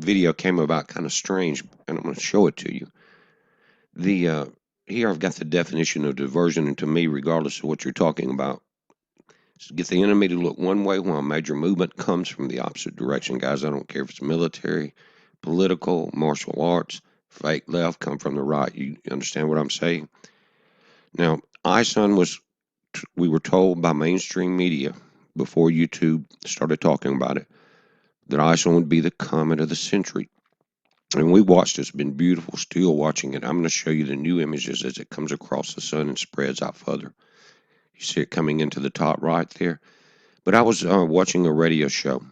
video came about kind of strange, and I'm going to show it to you. The Here I've got the definition of diversion, and to me, regardless of what you're talking about, is get the enemy to look one way while major movement comes from the opposite direction. Guys, I don't care if it's military, political, martial arts, fake left, come from the right. You understand what I'm saying? Now, ISON we were told by mainstream media before YouTube started talking about it, that ISON would be the comet of the century. And we watched it. It's been beautiful, still watching it. I'm going to show you the new images as it comes across the sun and spreads out further. You see it coming into the top right there. But I was watching a radio show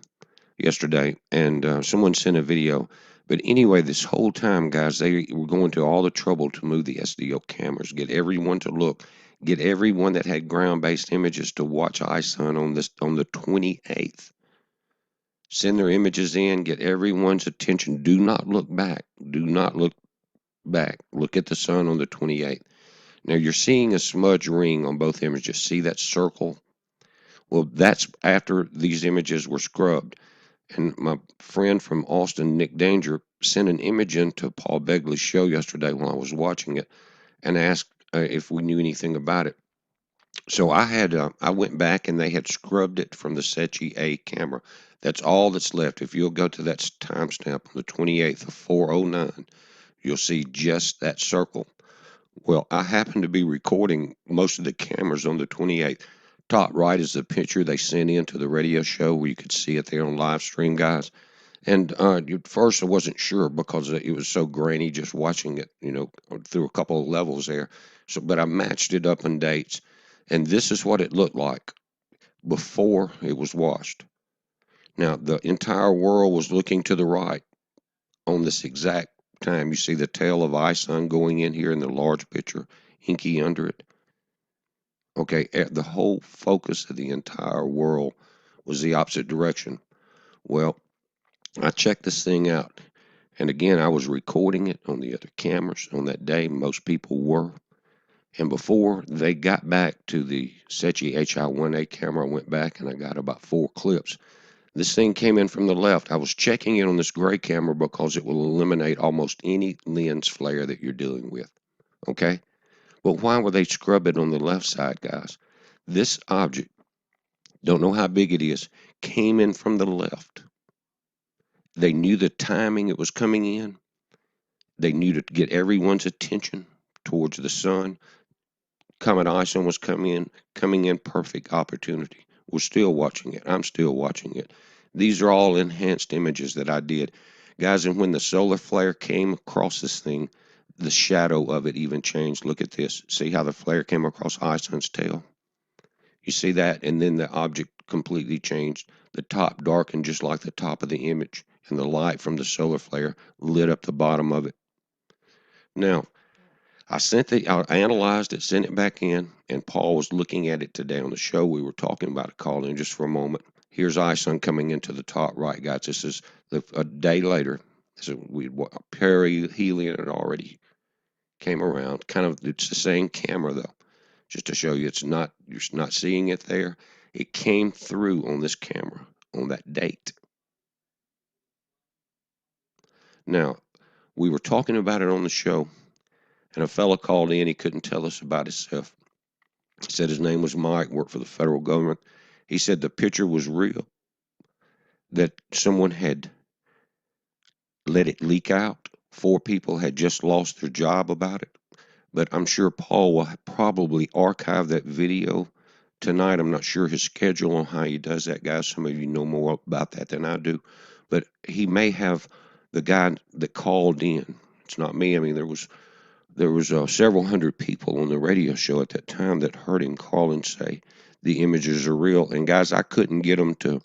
yesterday, and someone sent a video. But anyway, this whole time, guys, they were going to all the trouble to move the SDO cameras, get everyone to look, get everyone that had ground-based images to watch ISUN on the 28th. Send their images in, get everyone's attention. Do not look back. Do not look back. Look at the sun on the 28th. Now you're seeing a smudge ring on both images. See that circle? Well, that's after these images were scrubbed. And my friend from Austin, Nick Danger, sent an image into Paul Begley's show yesterday while I was watching it and asked if we knew anything about it. So I went back and they had scrubbed it from the Sechi A camera. That's all that's left. If you'll go to that timestamp on the 28th of 409, you'll see just that circle. Well, I happen to be recording most of the cameras on the 28th. Top right is the picture they sent into the radio show where you could see it there on live stream, guys. And at first I wasn't sure because it was so grainy just watching it, through a couple of levels there. So, but I matched it up in dates, and this is what it looked like before it was washed. Now, the entire world was looking to the right on this exact time. You see the tail of ISUN going in here in the large picture, inky under it. Okay, the whole focus of the entire world was the opposite direction. Well, I checked this thing out, and again, I was recording it on the other cameras on that day. Most people were. And before they got back to the Sechi HI-1A camera, I went back and I got about 4 clips. This thing came in from the left. I was checking it on this gray camera because it will eliminate almost any lens flare that you're dealing with. Okay? But why would they scrub it on the left side, guys? This object, don't know how big it is, came in from the left. They knew the timing it was coming in. They knew to get everyone's attention towards the sun. Comet ISON was coming in perfect opportunity. We're still watching it. I'm still watching it. These are all enhanced images that I did. Guys, and when the solar flare came across this thing, the shadow of it even changed. Look at this. See how the flare came across ISON's tail? You see that? And then the object completely changed. The top darkened just like the top of the image, and the light from the solar flare lit up the bottom of it. Now, I analyzed it, sent it back in, and Paul was looking at it today on the show. We were talking about it, called in just for a moment. Here's ISUN coming into the top right, guys. This is a day later. So perihelion had already came around. It's the same camera though, just to show you you're not seeing it there. It came through on this camera on that date. Now, we were talking about it on the show, and a fella called in. He couldn't tell us about himself. He said his name was Mike, worked for the federal government. He said the picture was real, that someone had let it leak out. 4 people had just lost their job about it. But I'm sure Paul will probably archive that video tonight. I'm not sure his schedule on how he does that, guys. Some of you know more about that than I do. But he may have the guy that called in. It's not me. I mean, there was several hundred people on the radio show at that time that heard him call and say the images are real. And guys, I couldn't get them to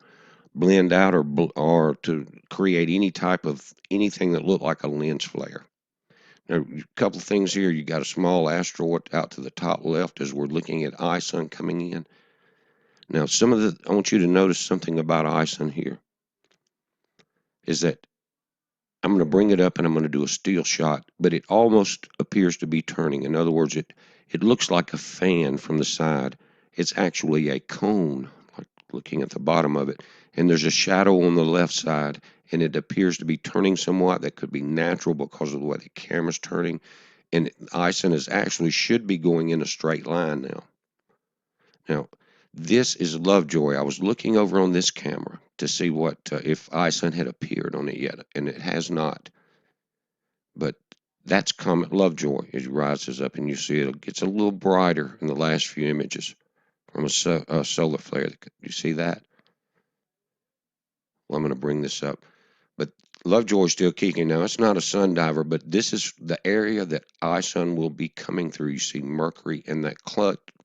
blend out or to create any type of anything that looked like a lens flare. Now, a couple of things here. You got a small asteroid out to the top left as we're looking at ISUN coming in. Now, I want you to notice something about ISUN here, is that I'm going to bring it up and I'm going to do a still shot, but it almost appears to be turning. In other words, it looks like a fan from the side. It's actually a cone, looking at the bottom of it, and there's a shadow on the left side, and it appears to be turning somewhat. That could be natural because of the way the camera's turning, and Ison is actually should be going in a straight line now. Now, this is Lovejoy. I was looking over on this camera to see what if Ison had appeared on it yet, and it has not. But that's Comet Lovejoy as it rises up, and you see it gets a little brighter in the last few images from a solar flare. You see that? Well, I'm going to bring this up. But Lovejoy's still kicking. Now, it's not a sun diver, but this is the area that Ison will be coming through. You see Mercury and that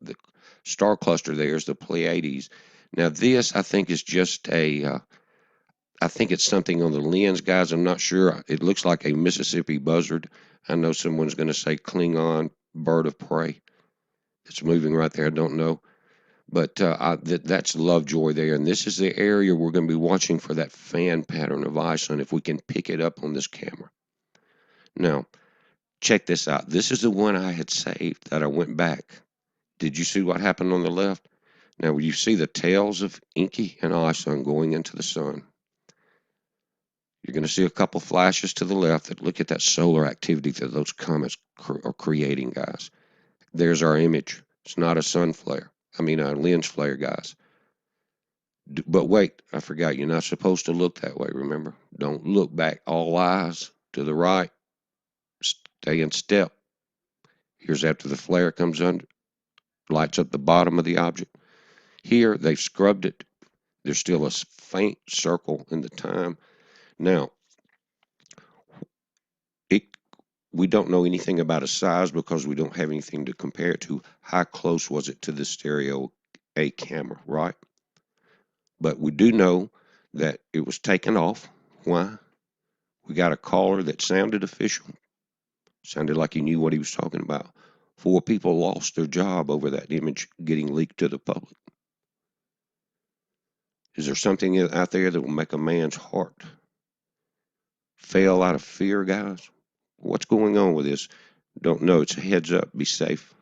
the star cluster there is the Pleiades. Now, this, I think, is just I think it's something on the lens, guys. I'm not sure. It looks like a Mississippi buzzard. I know someone's going to say Klingon bird of prey. It's moving right there. I don't know. But that's Lovejoy there. And this is the area we're going to be watching for that fan pattern of Ison if we can pick it up on this camera. Now, check this out. This is the one I had saved that I went back. Did you see what happened on the left? Now, you see the tails of Inky and Ison going into the sun. You're going to see a couple flashes to the left that look at that solar activity that those comets are creating, guys. There's our image. It's not a sun flare. I mean, a lens flare, guys. But wait, I forgot. You're not supposed to look that way, remember? Don't look back. All eyes to the right. Stay in step. Here's after the flare comes under, lights up the bottom of the object. Here, they've scrubbed it. There's still a faint circle in the time. Now, we don't know anything about its size because we don't have anything to compare it to. How close was it to the stereo A camera, right? But we do know that it was taken off. Why? We got a caller that sounded official. Sounded like he knew what he was talking about. 4 people lost their job over that image getting leaked to the public. Is there something out there that will make a man's heart fail out of fear, guys? What's going on with this? Don't know. It's a heads up. Be safe.